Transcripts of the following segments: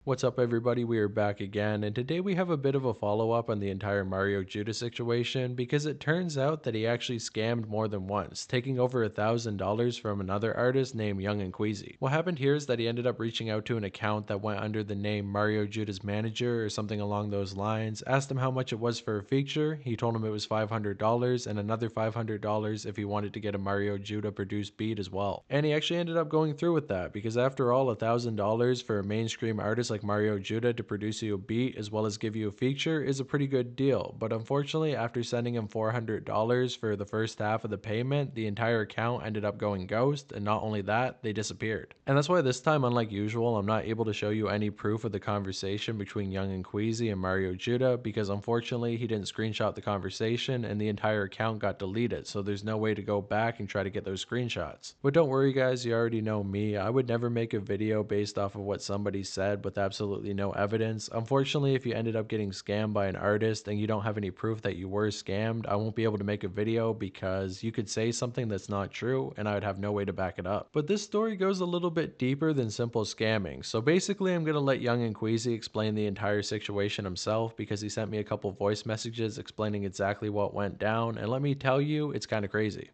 What's up, everybody? We are back again, and today we have a bit of a follow up on the entire Mario Judah situation because it turns out that he actually scammed more than once, taking over $1,000 from another artist named Young and Queasy. What happened here is that he ended up reaching out to an account that went under the name Mario Judah's Manager or something along those lines, asked him how much it was for a feature. He told him it was $500 and another $500 if he wanted to get a Mario Judah produced beat as well. And he actually ended up going through with that because, after all, $1,000 for a mainstream artist like Mario Judah to produce you a beat as well as give you a feature is a pretty good deal. But unfortunately, after sending him $400 for the first half of the payment, the entire account ended up going ghost, and not only that, they disappeared. And that's why this time, unlike usual, I'm not able to show you any proof of the conversation between Young and Queasy and Mario Judah because unfortunately he didn't screenshot the conversation and the entire account got deleted, so there's no way to go back and try to get those screenshots. But don't worry guys, you already know me. I would never make a video based off of what somebody said with absolutely no evidence. Unfortunately, if you ended up getting scammed by an artist and you don't have any proof that you were scammed, I won't be able to make a video because you could say something that's not true and I would have no way to back it up. But this story goes a little bit deeper than simple scamming. So basically, I'm going to let Young and Queasy explain the entire situation himself because he sent me a couple voice messages explaining exactly what went down, and let me tell you, it's kind of crazy.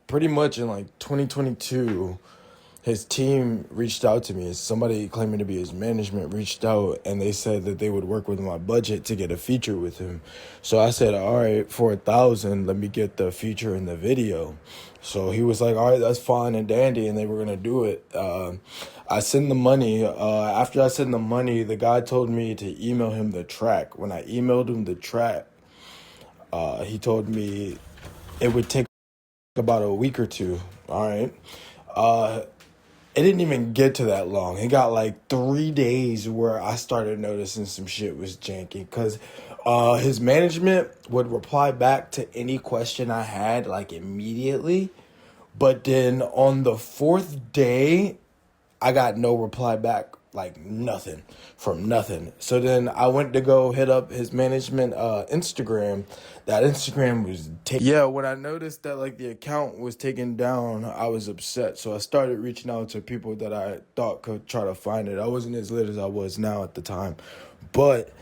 Pretty much in like 2022, his team reached out to me. Somebody claiming to be his management reached out and they said that they would work with my budget to get a feature with him. So I said, all right, for 1,000, let me get the feature in the video. So he was like, all right, that's fine and dandy, and they were gonna do it. I send the money. After I send the money, the guy told me to email him the track. When I emailed him the track, he told me it would take about a week or two. All right. Uh, it didn't even get to that long. It got like 3 days where I started noticing some shit was janky because his management would reply back to any question I had like immediately. But then on the fourth day, I got no reply back, like nothing from nothing. So then I went to go hit up his management Instagram. That Instagram was taken. Yeah, when I noticed that like the account was taken down, I was upset. So I started reaching out to people that I thought could try to find it. I wasn't as lit as I was now at the time. But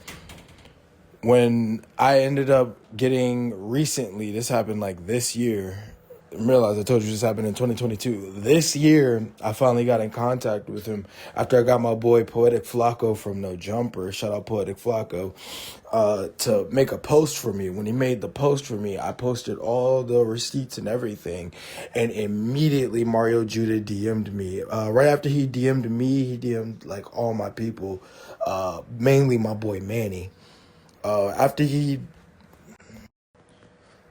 when I ended up getting recently, this happened like this year. Realize I told you this happened in 2022. This year, I finally got in contact with him after I got my boy Poetic Flacco from No Jumper. Shout out Poetic Flacco, to make a post for me. When he made the post for me, I posted all the receipts and everything, and immediately Mario Judah DM'd me. Right after he DM'd me, he DM'd like all my people, mainly my boy Manny. After he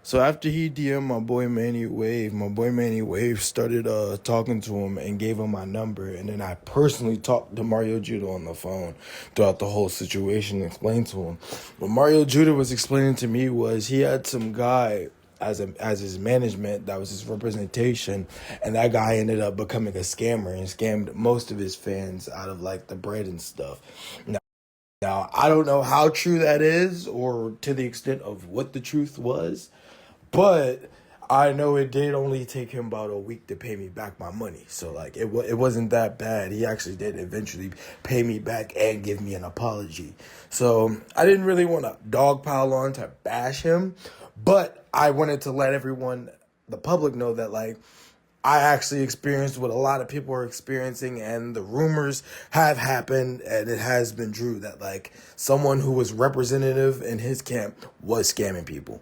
So after he DM'd my boy Manny Wave started talking to him and gave him my number, and then I personally talked to Mario Judah on the phone throughout the whole situation and explained to him. What Mario Judah was explaining to me was he had some guy as his management, that was his representation, and that guy ended up becoming a scammer and scammed most of his fans out of like the bread and stuff. Now, I don't know how true that is or to the extent of what the truth was, but I know it did only take him about a week to pay me back my money. So like it wasn't that bad. He actually did eventually pay me back and give me an apology. So I didn't really want to dogpile on to bash him, but I wanted to let everyone, the public, know that like I actually experienced what a lot of people are experiencing, and the rumors have happened, and it has been true that like someone who was representative in his camp was scamming people.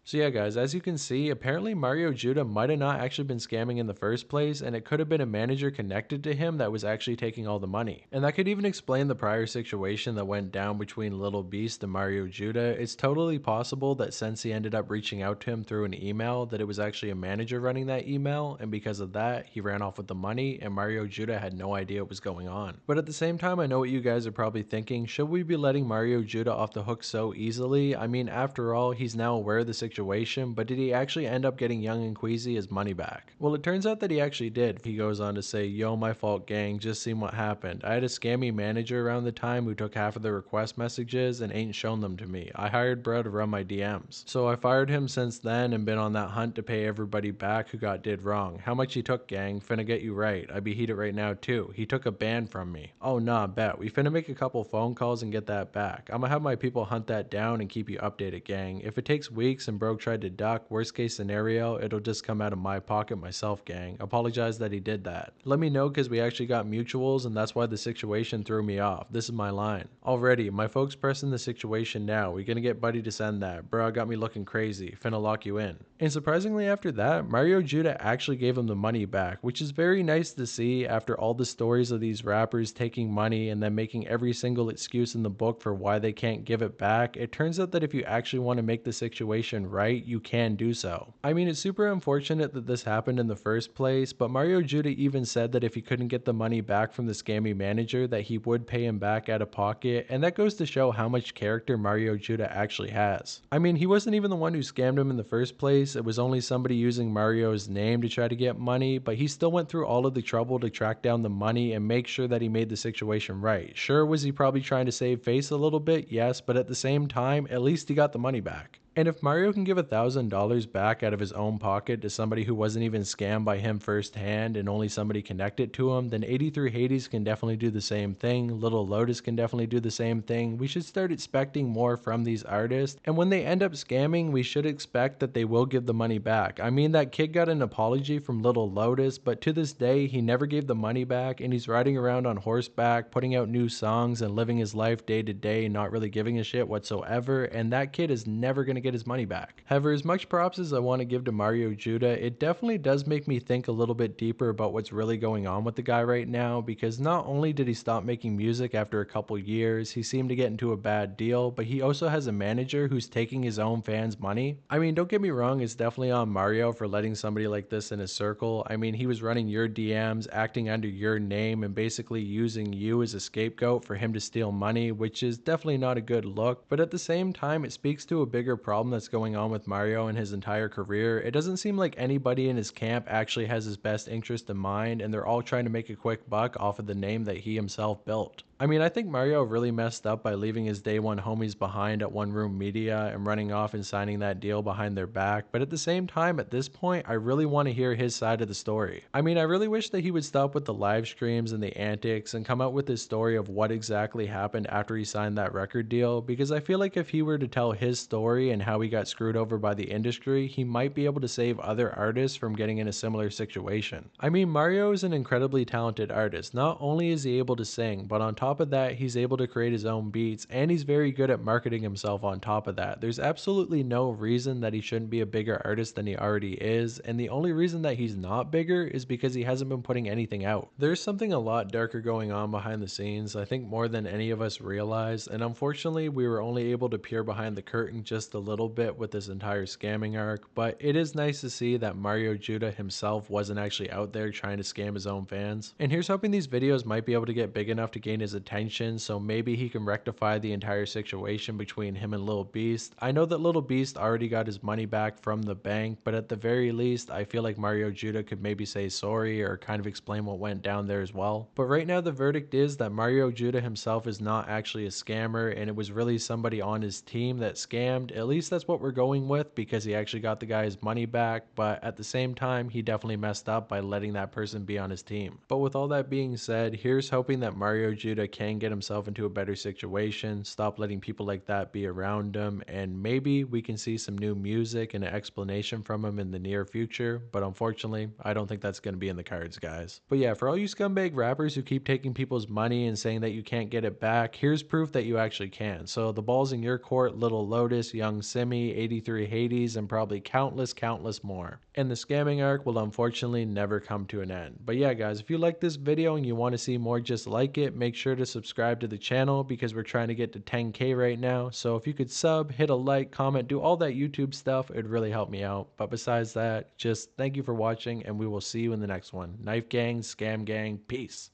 So yeah guys, as you can see, apparently Mario Judah might have not actually been scamming in the first place, and it could have been a manager connected to him that was actually taking all the money. And that could even explain the prior situation that went down between Little Beast and Mario Judah. It's totally possible that since he ended up reaching out to him through an email, that it was actually a manager running that email, and because of that, he ran off with the money and Mario Judah had no idea what was going on. But at the same time, I know what you guys are probably thinking, should we be letting Mario Judah off the hook so easily? I mean, after all, he's now aware of the situation situation, but did he actually end up getting Young and Queasy his money back? Well, it turns out that he actually did. He goes on to say, "Yo, my fault, gang, just seen what happened. I had a scammy manager around the time who took half of the request messages and ain't shown them to me. I hired bro to run my DMs. So I fired him since then and been on that hunt to pay everybody back who got did wrong. How much he took, gang? Finna get you right. I be heated right now too. He took a ban from me. Oh nah, bet. We finna make a couple phone calls and get that back. I'ma have my people hunt that down and keep you updated, gang. If it takes weeks and bro tried to duck, worst case scenario, it'll just come out of my pocket myself, gang. Apologize that he did that. Let me know cause we actually got mutuals and that's why the situation threw me off. This is my line. Already, my folks pressing the situation now. We gonna get Buddy to send that. Bro got me looking crazy. Finna lock you in." And surprisingly after that, Mario Judah actually gave him the money back, which is very nice to see after all the stories of these rappers taking money and then making every single excuse in the book for why they can't give it back. It turns out that if you actually want to make the situation right, you can do so. I mean, it's super unfortunate that this happened in the first place, but Mario Judah even said that if he couldn't get the money back from the scammy manager, that he would pay him back out of pocket, and that goes to show how much character Mario Judah actually has. I mean, he wasn't even the one who scammed him in the first place. It was only somebody using Mario's name to try to get money, but he still went through all of the trouble to track down the money and make sure that he made the situation right. Sure, was he probably trying to save face a little bit? Yes, but at the same time, at least he got the money back. And if Mario can give $1,000 back out of his own pocket to somebody who wasn't even scammed by him firsthand and only somebody connected to him, then 83 Hades can definitely do the same thing. Little Lotus can definitely do the same thing. We should start expecting more from these artists. And when they end up scamming, we should expect that they will give the money back. I mean, that kid got an apology from Little Lotus, but to this day, he never gave the money back and he's riding around on horseback, putting out new songs and living his life day to day, not really giving a shit whatsoever. And that kid is never going to get his money back. However, as much props as I want to give to Mario Judah, it definitely does make me think a little bit deeper about what's really going on with the guy right now, because not only did he stop making music after a couple years, he seemed to get into a bad deal, but he also has a manager who's taking his own fans' money. I mean, don't get me wrong, it's definitely on Mario for letting somebody like this in his circle. I mean, he was running your DMs, acting under your name, and basically using you as a scapegoat for him to steal money, which is definitely not a good look, but at the same time, it speaks to a bigger problem that's going on with Mario and his entire career. It doesn't seem like anybody in his camp actually has his best interest in mind, and they're all trying to make a quick buck off of the name that he himself built. I mean, I think Mario really messed up by leaving his day one homies behind at One Room Media and running off and signing that deal behind their back, but at the same time, at this point, I really want to hear his side of the story. I mean, I really wish that he would stop with the live streams and the antics and come out with his story of what exactly happened after he signed that record deal, because I feel like if he were to tell his story and how he got screwed over by the industry, he might be able to save other artists from getting in a similar situation. I mean, Mario is an incredibly talented artist. Not only is he able to sing, but on top of that, he's able to create his own beats, and he's very good at marketing himself on top of that. There's absolutely no reason that he shouldn't be a bigger artist than he already is, and the only reason that he's not bigger is because he hasn't been putting anything out. There's something a lot darker going on behind the scenes, I think more than any of us realize, and unfortunately, we were only able to peer behind the curtain just a little bit with this entire scamming arc, but it is nice to see that Mario Judah himself wasn't actually out there trying to scam his own fans. And here's hoping these videos might be able to get big enough to gain his attention, so maybe he can rectify the entire situation between him and Lil Beast. I know that Lil Beast already got his money back from the bank, but at the very least, I feel like Mario Judah could maybe say sorry or kind of explain what went down there as well. But right now, the verdict is that Mario Judah himself is not actually a scammer, and it was really somebody on his team that scammed. At least that's what we're going with, because he actually got the guy's money back, but at the same time, he definitely messed up by letting that person be on his team. But with all that being said, here's hoping that Mario Judah can get himself into a better situation, stop letting people like that be around him, and maybe we can see some new music and an explanation from him in the near future, but unfortunately, I don't think that's going to be in the cards, guys. But yeah, for all you scumbag rappers who keep taking people's money and saying that you can't get it back, here's proof that you actually can. So the ball's in your court, Little Lotus, Young Simi, 83 Hades, and probably countless more. And the scamming arc will unfortunately never come to an end. But yeah, guys, if you like this video and you want to see more just like it, make sure to subscribe to the channel because we're trying to get to 10K right now. So if you could sub, hit a like, comment, do all that YouTube stuff, it'd really help me out. But besides that, just thank you for watching, and we will see you in the next one. Knife Gang, Scam Gang, peace.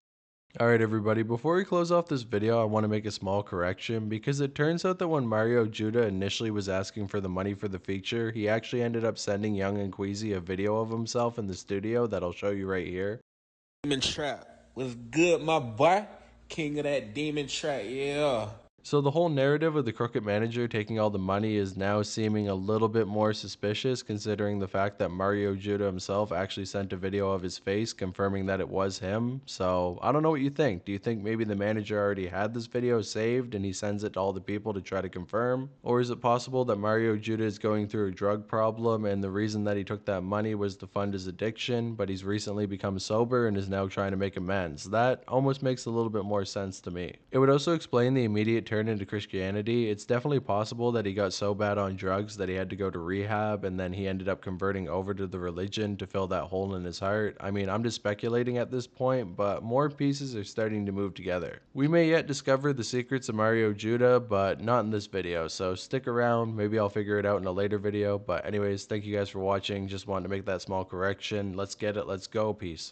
Alright everybody, before we close off this video, I want to make a small correction because it turns out that when Mario Judah initially was asking for the money for the feature, he actually ended up sending Young and Queasy a video of himself in the studio that I'll show you right here. Demon Trap. What's good, my boy? King of that Demon Trap, yeah. So the whole narrative of the crooked manager taking all the money is now seeming a little bit more suspicious considering the fact that Mario Judah himself actually sent a video of his face confirming that it was him. So I don't know what you think. Do you think maybe the manager already had this video saved and he sends it to all the people to try to confirm? Or is it possible that Mario Judah is going through a drug problem and the reason that he took that money was to fund his addiction, but he's recently become sober and is now trying to make amends? That almost makes a little bit more sense to me. It would also explain the immediate turn into Christianity. It's definitely possible that he got so bad on drugs that he had to go to rehab and then he ended up converting over to the religion to fill that hole in his heart. I mean, I'm just speculating at this point, but more pieces are starting to move together. We may yet discover the secrets of Mario Judah, but not in this video, so stick around. Maybe I'll figure it out in a later video. But anyways, thank you guys for watching. Just wanted to make that small correction. Let's get it. Let's go. Peace.